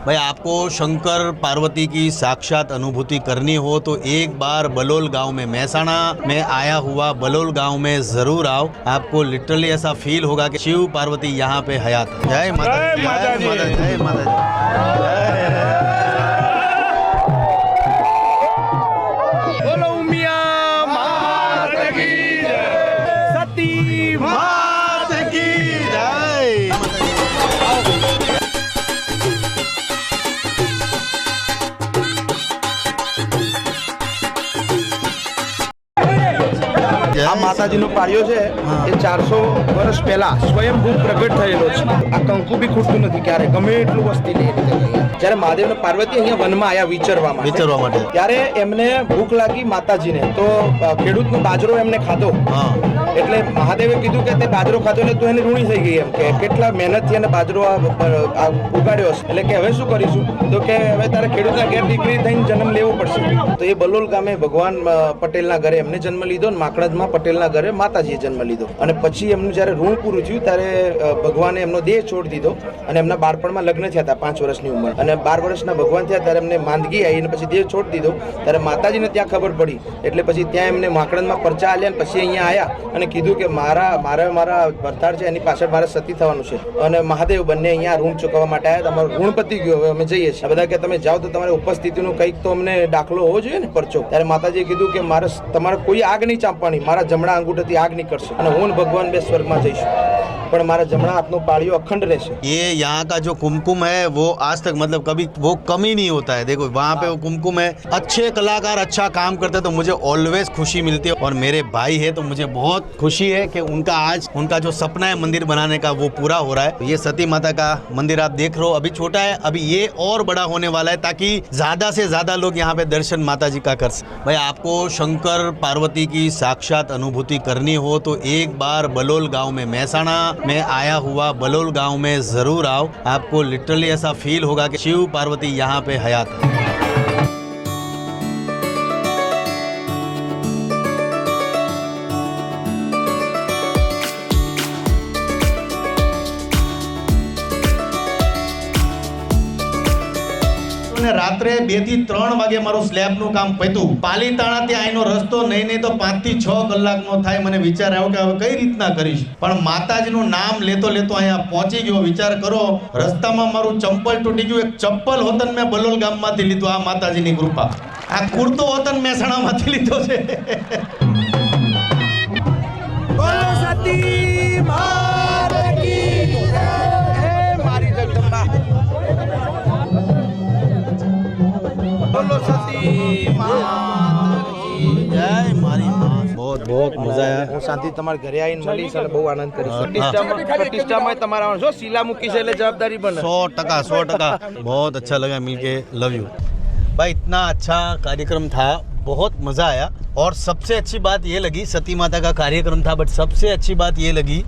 भाई आपको शंकर पार्वती की साक्षात अनुभूति करनी हो तो एक बार बलोल गांव में, महसाणा में आया हुआ बलोल गांव में जरूर आओ। आपको लिटरली ऐसा फील होगा कि शिव पार्वती यहाँ पे हयात है। जय माता दी, जय माता दी, जय माता दी। बोलो मियां मात की जय, सती मात की जय। આ માતાજીનો પાળિયો છે એ 400 વર્ષ પહેલા સ્વયંભૂ પ્રગટ થયેલો છે। આ કંકુ બી ખૂટતું નથી ક્યારે, ગમે એટલું વસ્તી લઈ લીધે। જ્યારે મહાદેવ અને પાર્વતી અહીંયા વનમાં આવ્યા વિચરવા માટે, ત્યારે એમને ભૂખ લાગી માતાજીને, તો ખેડૂતનો બાજરો એમને ખાધો। એટલે મહાદેવે કીધું કે તે બાજરો ખાધો એટલે તું એને ઋણી થઈ ગઈ, એમ કે કેટલા મહેનતથી એને બાજરો ઉગાડ્યો છે, એટલે કે હવે શું કરીશું, તો કે હવે તારે ખેડૂતના ઘેર દીકરી થઈને જન્મ લેવો પડશે। તો એ બલોલ ગામે ભગવાન પટેલના ઘરે એમને જન્મ લીધો, અને માકણજમાં પટેલના ઘરે માતાજીએ જન્મ લીધો। અને પછી એમનું જ્યારે ઋણ પૂરું થયું ત્યારે ભગવાને એમનો દેહ છોડી દીધો, અને એમના બાળપણમાં લગ્ન થયા હતા 5 વર્ષની ઉંમર, અને 12 વર્ષના ભગવાન થયા ત્યારે એમને માંદગી આવી, અને પછી દેહ છોડી દીધો। ત્યારે માતાજીને ત્યાં ખબર પડી, એટલે પછી ત્યાં એમને માકણજમાં પરચા આલ્યા, અને પછી અહીંયા આવ્યા અને કીધું કે મારા ભરતાર છે એની પાછળ મારે સતી થવાનું છે, અને મહાદેવ બંને અહીંયા ઋણ ચૂકવવા માટે આવ્યા। તમારું ઋણ પતી ગયું, હવે અમે જઈએ છીએ। બધા કે તમે જાઓ તો તમારી ઉપસ્થિતિનું કંઈક તો અમને દાખલો હોવો જોઈએ ને, પરચો। ત્યારે માતાજીએ કીધું કે તમારે કોઈ આગ નહીં ચાંપવાની, મારા જમણા અંગૂઠાથી આગ નીકળશે, અને હું ભગવાન બે સ્વર્ગમાં જઈશું, પણ મારા જમણા હાથનો પાળિયો અખંડ રહેશે। ये यहाँ का जो कुमकुम है वो आज तक मतलब कभी वो कमी नहीं होता है। देखो वहाँ पे वो कुमकुम है, अच्छे कलाकार अच्छा काम करते हैं तो मुझे ऑलवेज खुशी मिलती है। और मेरे भाई है तो मुझे बहुत खुशी है कि उनका जो सपना है मंदिर बनाने का वो पूरा हो रहा है। ये सती माता का मंदिर आप देख रहे हो, अभी छोटा है, अभी ये और बड़ा होने वाला है ताकि ज्यादा से ज्यादा लोग यहाँ पे दर्शन माता जी का कर सकें। भाई आपको शंकर पार्वती की साक्षात अनुभूति करनी हो तो एक बार बलोल गाँव में, महसाणा में आया हुआ बलोल गांव में जरूर आओ। आपको लिटरली ऐसा फील होगा कि शिव पार्वती यहाँ पे हयात है। રાત્રે 2 થી 3 વાગે મારું સ્લેબનું કામ પત્યું। પાલીતાણાથી અહીંનો રસ્તો નહીં તો 5 થી 6 કલાકનો થાય। મને વિચાર આવ્યો કે હવે કઈ રીતના કરીશ, પણ માતાજીનું નામ લેતો અહીંયા પહોંચી ગયો। વિચાર કરો, રસ્તામાં મારું ચંપલ તૂટી ગયું, એક ચપ્પલ હોતન મેં બલોલ ગામમાંથી લીધું, આ માતાજીની કૃપા। આ કુર્તો હોતન મહેસાણામાંથી લીધો છે। બોલો સતી માત કી જય, મારી જગદંબા। બોલો સતી માત કી જય, મારી માં। बहुत मजा आया। હું શાંતિ તમારા ઘરે આવીને મળીશ અને બહુ આનંદ કરીશ। પ્રતિષ્ઠામાં તમારા જો શીલા મૂકી છે એટલે જવાબદારી બને। 100% बहुत अच्छा लगा मिलके, लव यू भाई। इतना अच्छा कार्यक्रम था, बहुत मज़ा आया। और सबसे अच्छी बात ये लगी, सती माता का कार्यक्रम था बट सबसे अच्छी बात ये लगी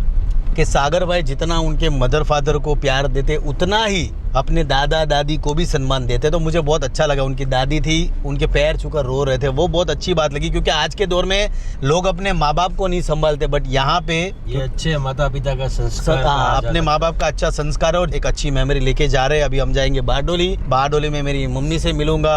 कि सागर भाई जितना उनके मदर फादर को प्यार देते उतना ही अपने दादा दादी को भी सम्मान देते। तो मुझे बहुत अच्छा लगा। उनकी दादी थी, उनके पैर छूकर रो रहे थे, वो बहुत अच्छी बात लगी, क्योंकि आज के दौर में लोग अपने माँ बाप को नहीं संभालते, बट यहाँ पे ये अच्छे माता पिता का संस्कार, अपने माँ बाप का अच्छा संस्कार और एक अच्छी मेमोरी लेके जा रहे हैं। अभी हम जाएंगे बारडोली में मेरी मम्मी से मिलूंगा।